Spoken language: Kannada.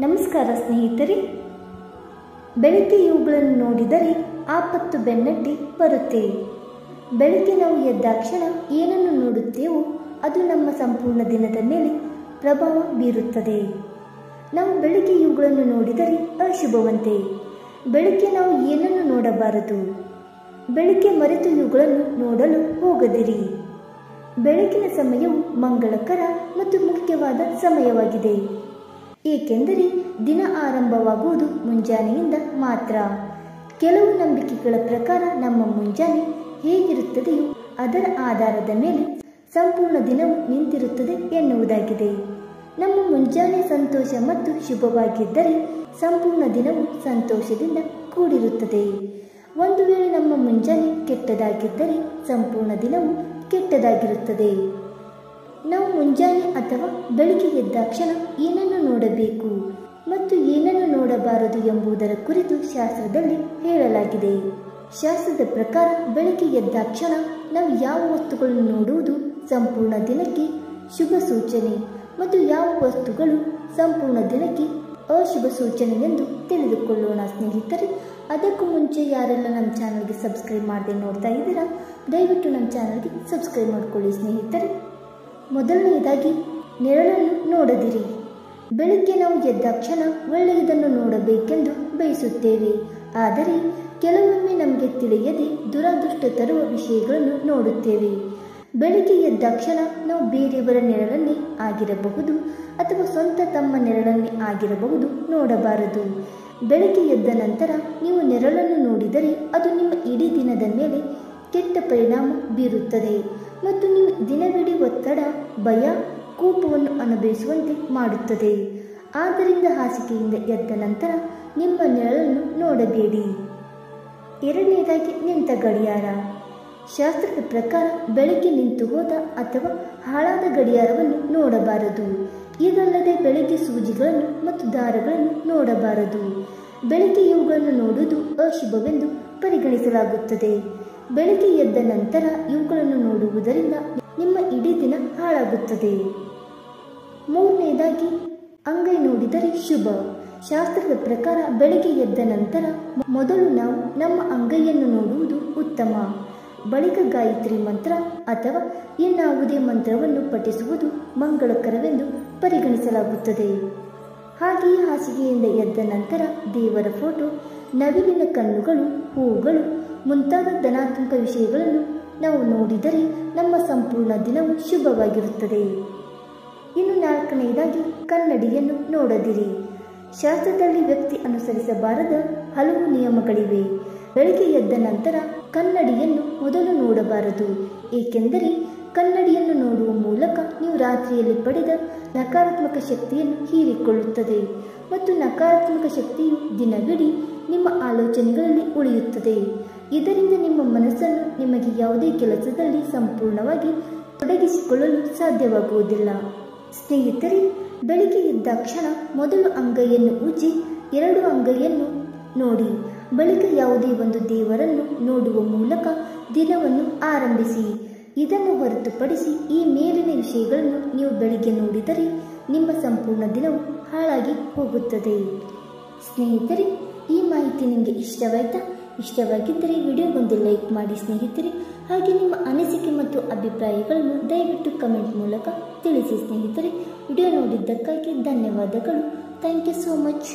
ನಮಸ್ಕಾರ ಸ್ನೇಹಿತರೆ. ಬೆಳಗ್ಗೆ ಇವುಗಳನ್ನು ನೋಡಿದರೆ ಆಪತ್ತು ಬೆನ್ನಟ್ಟಿ ಬರುತ್ತೆ. ಬೆಳಗ್ಗೆ ನಾವು ಎದ್ದಾಕ್ಷಣ ಏನನ್ನು ನೋಡುತ್ತೇವೋ ಅದು ನಮ್ಮ ಸಂಪೂರ್ಣ ದಿನದ ಮೇಲೆ ಪ್ರಭಾವ ಬೀರುತ್ತದೆ. ನಾವು ಬೆಳಗ್ಗೆ ಇವುಗಳನ್ನು ನೋಡಿದರೆ ಅಶುಭವಂತೆ. ಬೆಳಗ್ಗೆ ನಾವು ಏನನ್ನು ನೋಡಬಾರದು. ಬೆಳಗ್ಗೆ ಮರೆತು ಇವುಗಳನ್ನು ನೋಡಲು ಹೋಗದಿರಿ. ಬೆಳಗಿನ ಸಮಯವು ಮಂಗಳಕರ ಮತ್ತು ಮುಖ್ಯವಾದ ಸಮಯವಾಗಿದೆ. ಏಕೆಂದರೆ ದಿನ ಆರಂಭವಾಗುವುದು ಮುಂಜಾನೆಯಿಂದ ಮಾತ್ರ. ಕೆಲವು ನಂಬಿಕೆಗಳ ಪ್ರಕಾರ ನಮ್ಮ ಮುಂಜಾನೆ ಹೇಗಿರುತ್ತದೆಯೋ ಅದರ ಆಧಾರದ ಮೇಲೆ ಸಂಪೂರ್ಣ ದಿನವು ನಿಂತಿರುತ್ತದೆ ಎನ್ನುವುದಾಗಿದೆ. ನಮ್ಮ ಮುಂಜಾನೆ ಸಂತೋಷ ಮತ್ತು ಶುಭವಾಗಿದ್ದರೆ ಸಂಪೂರ್ಣ ದಿನವು ಸಂತೋಷದಿಂದ ಕೂಡಿರುತ್ತದೆ. ಒಂದು ವೇಳೆ ನಮ್ಮ ಮುಂಜಾನೆ ಕೆಟ್ಟದಾಗಿದ್ದರೆ ಸಂಪೂರ್ಣ ದಿನವು ಕೆಟ್ಟದಾಗಿರುತ್ತದೆ. ನಾವು ಮುಂಜಾನೆ ಅಥವಾ ಬೆಳಿಗ್ಗೆ ಎದ್ದಾಕ್ಷಣ ಏನನ್ನು ನೋಡಬೇಕು ಮತ್ತು ಏನನ್ನು ನೋಡಬಾರದು ಎಂಬುದರ ಕುರಿತು ಶಾಸ್ತ್ರದಲ್ಲಿ ಹೇಳಲಾಗಿದೆ. ಶಾಸ್ತ್ರದ ಪ್ರಕಾರ ಬೆಳಿಗ್ಗೆ ಎದ್ದಾಕ್ಷಣ ನಾವು ಯಾವ ವಸ್ತುಗಳನ್ನು ನೋಡುವುದು ಸಂಪೂರ್ಣ ದಿನಕ್ಕೆ ಶುಭ ಸೂಚನೆ ಮತ್ತು ಯಾವ ವಸ್ತುಗಳು ಸಂಪೂರ್ಣ ದಿನಕ್ಕೆ ಅಶುಭ ಸೂಚನೆ ಎಂದು ತಿಳಿದುಕೊಳ್ಳೋಣ ಸ್ನೇಹಿತರೆ. ಅದಕ್ಕೂ ಮುಂಚೆ ಯಾರೆಲ್ಲ ನಮ್ಮ ಚಾನಲ್ಗೆ ಸಬ್ಸ್ಕ್ರೈಬ್ ಮಾಡದೆ ನೋಡ್ತಾ ಇದ್ದೀರಾ, ದಯವಿಟ್ಟು ನಮ್ಮ ಚಾನಲ್ಗೆ ಸಬ್ಸ್ಕ್ರೈಬ್ ಮಾಡಿಕೊಳ್ಳಿ ಸ್ನೇಹಿತರೆ. ಮೊದಲನೆಯದಾಗಿ ನೆರಳನ್ನು ನೋಡದಿರಿ. ಬೆಳಿಗ್ಗೆ ನಾವು ಎದ್ದಾಕ್ಷಣ ಒಳ್ಳೆಯದನ್ನು ನೋಡಬೇಕೆಂದು ಬಯಸುತ್ತೇವೆ. ಆದರೆ ಕೆಲವೊಮ್ಮೆ ನಮಗೆ ತಿಳಿಯದೆ ದುರಾದೃಷ್ಟ ತರುವ ವಿಷಯಗಳನ್ನು ನೋಡುತ್ತೇವೆ. ಬೆಳಿಗ್ಗೆ ಎದ್ದಾಕ್ಷಣ ನಾವು ಬೇರೆಯವರ ನೆರಳನ್ನೇ ಆಗಿರಬಹುದು ಅಥವಾ ಸ್ವಂತ ತಮ್ಮ ನೆರಳನ್ನೇ ಆಗಿರಬಹುದು ನೋಡಬಾರದು. ಬೆಳಿಗ್ಗೆ ಎದ್ದ ನಂತರ ನೀವು ನೆರಳನ್ನು ನೋಡಿದರೆ ಅದು ನಿಮ್ಮ ಇಡೀ ದಿನದ ಮೇಲೆ ಕೆಟ್ಟ ಪರಿಣಾಮ ಬೀರುತ್ತದೆ ಮತ್ತು ನೀವು ದಿನವಿಡೀ ಒತ್ತಡ, ಭಯ, ಕೋಪವನ್ನು ಅನುಭವಿಸುವಂತೆ ಮಾಡುತ್ತದೆ. ಆದ್ದರಿಂದ ಹಾಸಿಗೆಯಿಂದ ಎದ್ದ ನಂತರ ನಿಮ್ಮ ನೆರಳನ್ನು ನೋಡಬೇಡಿ. ಎರಡನೆಯದಾಗಿ ನಿಂತ ಗಡಿಯಾರ. ಶಾಸ್ತ್ರದ ಪ್ರಕಾರ ಬೆಳಗ್ಗೆ ನಿಂತು ಹೋದ ಅಥವಾ ಹಾಳಾದ ಗಡಿಯಾರವನ್ನು ನೋಡಬಾರದು. ಇದಲ್ಲದೆ ಬೆಳಗ್ಗೆ ಸೂಜಿಗಳನ್ನು ಮತ್ತು ದಾರಗಳನ್ನು ನೋಡಬಾರದು. ಬೆಳಗ್ಗೆ ಇವುಗಳನ್ನು ನೋಡುವುದು ಅಶುಭವೆಂದು ಪರಿಗಣಿಸಲಾಗುತ್ತದೆ. ಬೆಳಗ್ಗೆ ಎದ್ದ ನಂತರ ಇವುಗಳನ್ನು ನೋಡುವುದರಿಂದ ನಿಮ್ಮ ಇಡೀ ದಿನ ಹಾಳಾಗುತ್ತದೆ. ಮೂರನೆಯದಾಗಿ ಅಂಗೈ ನೋಡಿದರೆ ಶುಭ. ಶಾಸ್ತ್ರದ ಪ್ರಕಾರ ಬೆಳಗ್ಗೆ ಎದ್ದ ನಂತರ ಮೊದಲು ನಾವು ನಮ್ಮ ಅಂಗೈಯನ್ನು ನೋಡುವುದು ಉತ್ತಮ. ಬಳಿಕ ಗಾಯತ್ರಿ ಮಂತ್ರ ಅಥವಾ ಇನ್ನಾವುದೇ ಮಂತ್ರವನ್ನು ಪಠಿಸುವುದು ಮಂಗಳಕರವೆಂದು ಪರಿಗಣಿಸಲಾಗುತ್ತದೆ. ಹಾಗೆಯೇ ಹಾಸಿಗೆಯಿಂದ ಎದ್ದ ನಂತರ ದೇವರ ಫೋಟೋ, ನವಿಲಿನ ಕಣ್ಣುಗಳು, ಹೂವುಗಳು ಮುಂತಾದ ಧನಾತ್ಮಕ ವಿಷಯಗಳನ್ನು ನಾವು ನೋಡಿದರೆ ನಮ್ಮ ಸಂಪೂರ್ಣ ದಿನವು ಶುಭವಾಗಿರುತ್ತದೆ. ಇನ್ನು ನಾಲ್ಕನೆಯದಾಗಿ ಕನ್ನಡಿಯನ್ನು ನೋಡದಿರಿ. ಶಾಸ್ತ್ರದಲ್ಲಿ ವ್ಯಕ್ತಿ ಅನುಸರಿಸಬಾರದ ಹಲವು ನಿಯಮಗಳಿವೆ. ಬೆಳಗ್ಗೆ ಎದ್ದ ನಂತರ ಕನ್ನಡಿಯನ್ನು ಮೊದಲು ನೋಡಬಾರದು. ಏಕೆಂದರೆ ಕನ್ನಡಿಯನ್ನು ನೋಡುವ ಮೂಲಕ ನೀವು ರಾತ್ರಿಯಲ್ಲಿ ಪಡೆದ ನಕಾರಾತ್ಮಕ ಶಕ್ತಿಯನ್ನು ಹೀರಿಕೊಳ್ಳುತ್ತದೆ ಮತ್ತು ನಕಾರಾತ್ಮಕ ಶಕ್ತಿಯು ದಿನವಿಡೀ ನಿಮ್ಮ ಆಲೋಚನೆಗಳಲ್ಲಿ ಉಳಿಯುತ್ತದೆ. ಇದರಿಂದ ನಿಮ್ಮ ಮನಸ್ಸನ್ನು ನಿಮಗೆ ಯಾವುದೇ ಕೆಲಸದಲ್ಲಿ ಸಂಪೂರ್ಣವಾಗಿ ತೊಡಗಿಸಿಕೊಳ್ಳಲು ಸಾಧ್ಯವಾಗುವುದಿಲ್ಲ. ಸ್ನೇಹಿತರೆ, ಬೆಳಿಗ್ಗೆ ಎದ್ದಾಕ್ಷಣ ಮೊದಲು ಅಂಗೈಯನ್ನು ಉಜ್ಜಿ ಎರಡು ಅಂಗೈಯನ್ನು ನೋಡಿ ಬಳಿಕ ಯಾವುದೇ ಒಂದು ದೇವರನ್ನು ನೋಡುವ ಮೂಲಕ ದಿನವನ್ನು ಆರಂಭಿಸಿ. ಇದನ್ನು ಹೊರತುಪಡಿಸಿ ಈ ಮೇಲಿನ ವಿಷಯಗಳನ್ನು ನೀವು ಬೆಳಿಗ್ಗೆ ನೋಡಿದರೆ ನಿಮ್ಮ ಸಂಪೂರ್ಣ ದಿನವು ಹಾಳಾಗಿ ಹೋಗುತ್ತದೆ. ಸ್ನೇಹಿತರೆ, ಈ ಮಾಹಿತಿ ನಿಮಗೆ ಇಷ್ಟವಾಯಿತಾ? ಇಷ್ಟವಾಗಿದ್ದರೆ ವಿಡಿಯೋಗೊಂದು ಲೈಕ್ ಮಾಡಿ ಸ್ನೇಹಿತರೆ. ಹಾಗೆ ನಿಮ್ಮ ಅನಿಸಿಕೆ ಮತ್ತು ಅಭಿಪ್ರಾಯಗಳನ್ನು ದಯವಿಟ್ಟು ಕಮೆಂಟ್ ಮೂಲಕ ತಿಳಿಸಿ ಸ್ನೇಹಿತರೆ. ವಿಡಿಯೋ ನೋಡಿದ್ದಕ್ಕಾಗಿ ಧನ್ಯವಾದಗಳು. Thank you so much.